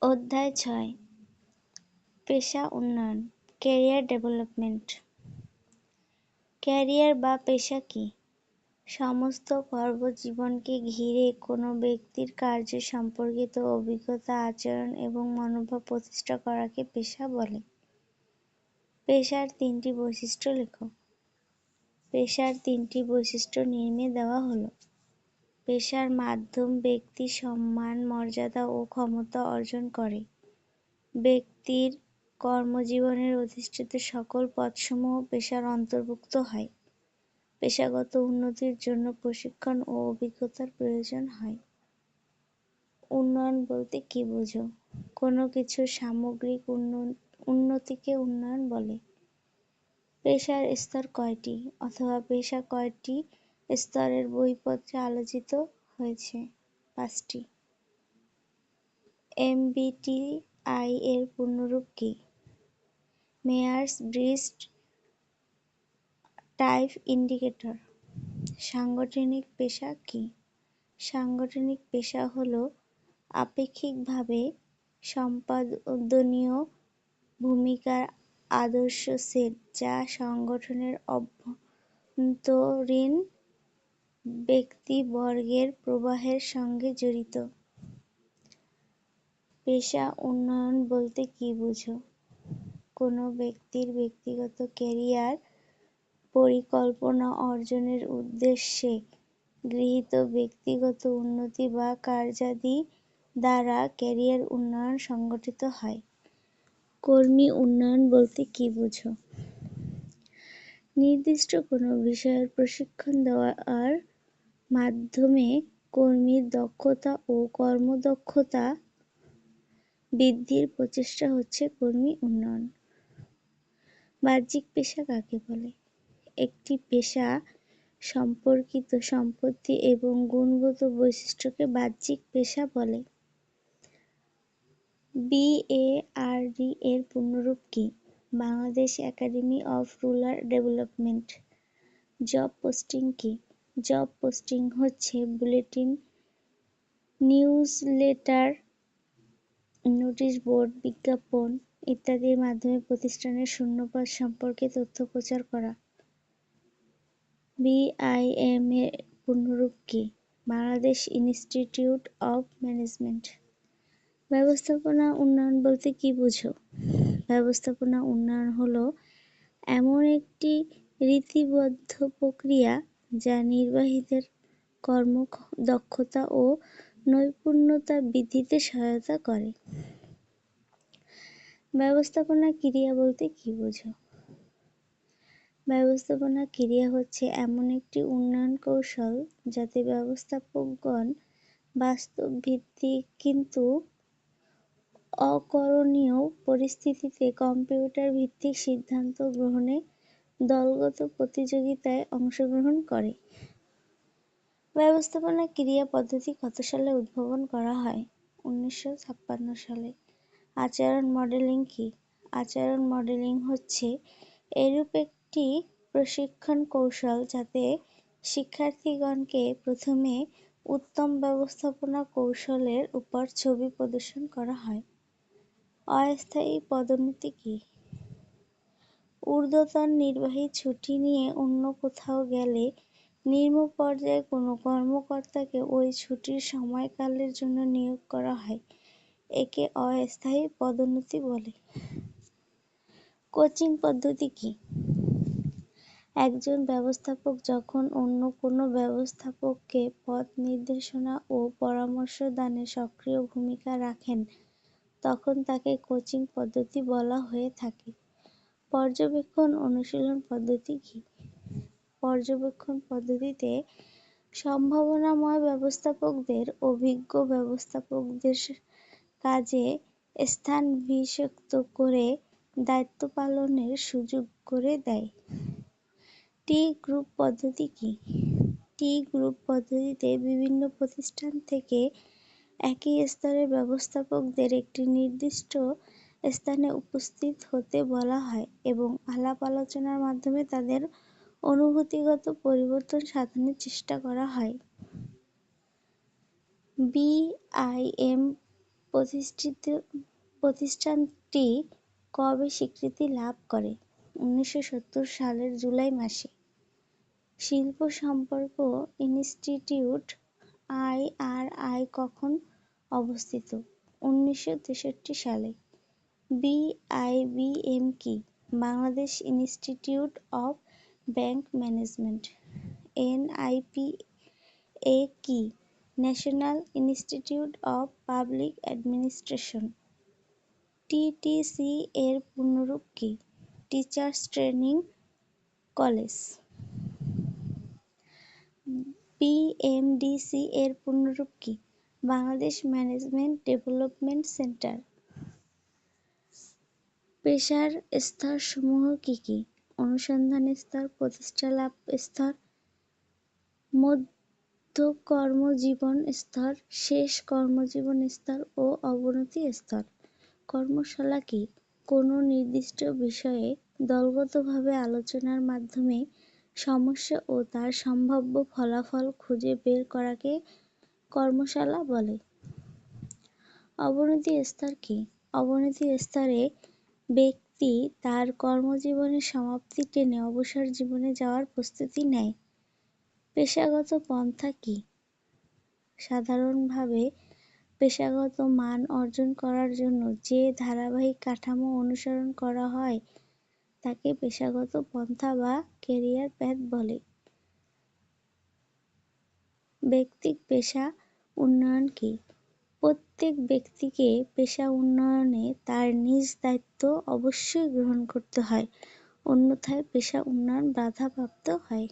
অধ্যায় ৬ পেশা উন্নয়ন ক্যারিয়ার ডেভেলপমেন্ট। ক্যারিয়ার বা পেশা কি? সমস্ত কর্মজীবনকে ঘিরে কোনো ব্যক্তির কার্য সম্পর্কিত অভিজ্ঞতা, আচরণ এবং মনোভাব প্রতিষ্ঠা করাকে পেশা বলে। পেশার তিনটি বৈশিষ্ট্য লেখো। পেশার তিনটি বৈশিষ্ট্য নিম্নে দেওয়া হলো। পেশার মাধ্যম ব্যক্তি সম্মান, মর্যাদা ও ক্ষমতা অর্জন করে। ব্যক্তির কর্মজীবনের অধিষ্ঠিত সকল পদসমূহ পেশার অন্তর্ভুক্ত হয়। পেশাগত উন্নতির জন্য প্রশিক্ষণ ও অভিজ্ঞতার প্রয়োজন হয়। উন্নয়ন বলতে কি বোঝো? কোনো কিছুর সামগ্রিক উন্নতিকে উন্নয়ন বলে। পেশার স্তর কয়টি অথবা পেশা কয়টি স্তরের বইপত্রে আলোচিত হয়েছে? ৫টি। এমবিটিআই এর পূর্ণরূপ কি? Meyers-Briggs type indicator. সাংগঠনিক পেশা কি? সাংগঠনিক পেশা হলো আপেক্ষিকভাবে সম্পাদনীয় ভূমিকার আদর্শ সেট যা সংগঠনের অভ্যন্তরীণ ব্যক্তিবর্গের প্রবাহের সঙ্গে জড়িত। পেশা উন্নয়ন বলতে কি বোঝো? কোনো ব্যক্তির ব্যক্তিগত ক্যারিয়ার পরিকল্পনা অর্জনের উদ্দেশ্যে গৃহীত ব্যক্তিগত উন্নতি বা কার্যাদি দ্বারা ক্যারিয়ার উন্নয়ন সংগঠিত হয়। কর্মী উন্নয়ন বলতে কি বোঝো? নির্দিষ্ট কোনো বিষয়ের প্রশিক্ষণ দেওয়ার মাধ্যমে কর্মীর দক্ষতা ও কর্মদক্ষতা বৃদ্ধির প্রচেষ্টা হচ্ছে কর্মী উন্নয়ন। বাহ্যিক পেশা কাকে বলে? একটি পেশা সম্পর্কিত সম্পত্তি এবং গুণগত বৈশিষ্ট্যকে বাহ্যিক পেশা বলে। বিএআরডি এর পূর্ণরূপ কি? Bangladesh academy of rural development. Job posting কি? জব পোস্টিং হচ্ছে বুলেটিন, নিউজলেটার, নোটিশ বোর্ড, বিজ্ঞাপন ইত্যাদির মাধ্যমে প্রতিষ্ঠানের শূন্যপদ সম্পর্কে তথ্য প্রচার করা। বিআইএম এর পূর্ণরূপ কি? Bangladesh institute of management. ব্যবস্থাপনা উন্নয়ন বলতে কি বোঝো? ব্যবস্থাপনা উন্নয়ন হলো এমন একটি রীতিবদ্ধ প্রক্রিয়া যা নির্বাহীদের কর্মদক্ষতা ও নৈপুণ্যতা বৃদ্ধিতে সহায়তা করে। ব্যবস্থাপনা ক্রিয়া বলতে কি বোঝো? ব্যবস্থাপনা ক্রিয়া হচ্ছে এমন একটি উন্নয়ন কৌশল যাতে ব্যবস্থাপকগণ বাস্তব ভিত্তিক কিন্তু অকরণীয় পরিস্থিতিতে কম্পিউটার ভিত্তিক সিদ্ধান্ত গ্রহণে দলগত প্রতিযোগিতায় অংশগ্রহণ করে। ব্যবস্থাপনা ক্রিয়া পদ্ধতি কত সালে উদ্ভাবন করা হয়? ১৯৫৬ সালে। আচরণ মডেলিং কি? আচরণ মডেলিং হচ্ছে এরূপ একটি প্রশিক্ষণ কৌশল যাতে শিক্ষার্থীগণকে প্রথমে উত্তম ব্যবস্থাপনা কৌশলের উপর ছবি প্রদর্শন করা হয়। অস্থায়ী পদোন্নতি কি? ঊর্ধ্বতন নির্বাহী ছুটি নিয়ে অন্য কোথাও গেলে নিম্ন পর্যায়ে কোনো কর্মকর্তাকে ওই ছুটির সময়কালের জন্য নিয়োগ করা হয়। একে অস্থায়ী পদোন্নতি বলে। কোচিং পদ্ধতি কি? একজন ব্যবস্থাপক যখন অন্য কোনো ব্যবস্থাপককে পথ নির্দেশনা ও পরামর্শ দানে সক্রিয় ভূমিকা রাখেন তখন তাকে কোচিং পদ্ধতি বলা হয়ে থাকে। পর্যবেক্ষণ অনুশীলন পদ্ধতি কি? পর্যবেক্ষণ পদ্ধতিতে সম্ভাবনাময় ব্যবস্থাপকদের অভিজ্ঞ ব্যবস্থাপকদের কাজে স্থানাভিষিক্ত করে দায়িত্ব পালনের সুযোগ করে দেয়। টি গ্রুপ পদ্ধতি কি? টি গ্রুপ পদ্ধতিতে বিভিন্ন প্রতিষ্ঠান থেকে একই স্তরের ব্যবস্থাপকদের একটি নির্দিষ্ট স্থানে উপস্থিত হতে বলা হয় এবং আলাপ আলোচনার মাধ্যমে তাদের অনুভূতিগত পরিবর্তন সাধনের চেষ্টা করা হয়। বিআইএম প্রতিষ্ঠিত প্রতিষ্ঠানটি কবে স্বীকৃতি লাভ করে? 1970 সালের জুলাই মাসে। শিল্প সম্পর্ক ইনস্টিটিউট আইআরআই কখন অবস্থিত? 1963 সালে। বিআইবিএম কি? Bangladesh institute of bank management. NIPA কি? National institute of public administration. TTC এর পূর্ণরূপ কি? Teachers training college. বিএমডিসি এর পূর্ণরূপ কি? Bangladesh management development centre. পেশার স্তরসমূহ কি কি? অনুসন্ধান স্তর, প্রতিষ্ঠা লাভ স্তর, মধ্য কর্মজীবন স্তর, শেষ কর্মজীবন স্তর ও অবনতি স্তর। কর্মশালা কি? কোনো নির্দিষ্ট বিষয়ে দলগতভাবে আলোচনার মাধ্যমে সমস্যা ও তার সম্ভাব্য ফলাফল খুঁজে বের করাকে কর্মশালা বলে। অবনতি স্তর কি? অবনতি স্তরে ব্যক্তি তার কর্মজীবনের সমাপ্তি টেনে অবসর জীবনে যাওয়ার প্রস্তুতি নেয়। পেশাগত পন্থা কি? সাধারণভাবে পেশাগত মান অর্জন করার জন্য যে ধারাবাহিক কাঠামো অনুসরণ করা হয় তাকে পেশাগত পন্থা বা ক্যারিয়ার প্যাথ বলে। ব্যক্তিক পেশা উন্নয়ন কি? প্রত্যেক ব্যক্তিকে পেশা উন্নয়নে তার নিজ দায়িত্ব অবশ্যই গ্রহণ করতে হয়, অন্যথায় পেশা উন্নয়ন বাধাপ্রাপ্ত হয়।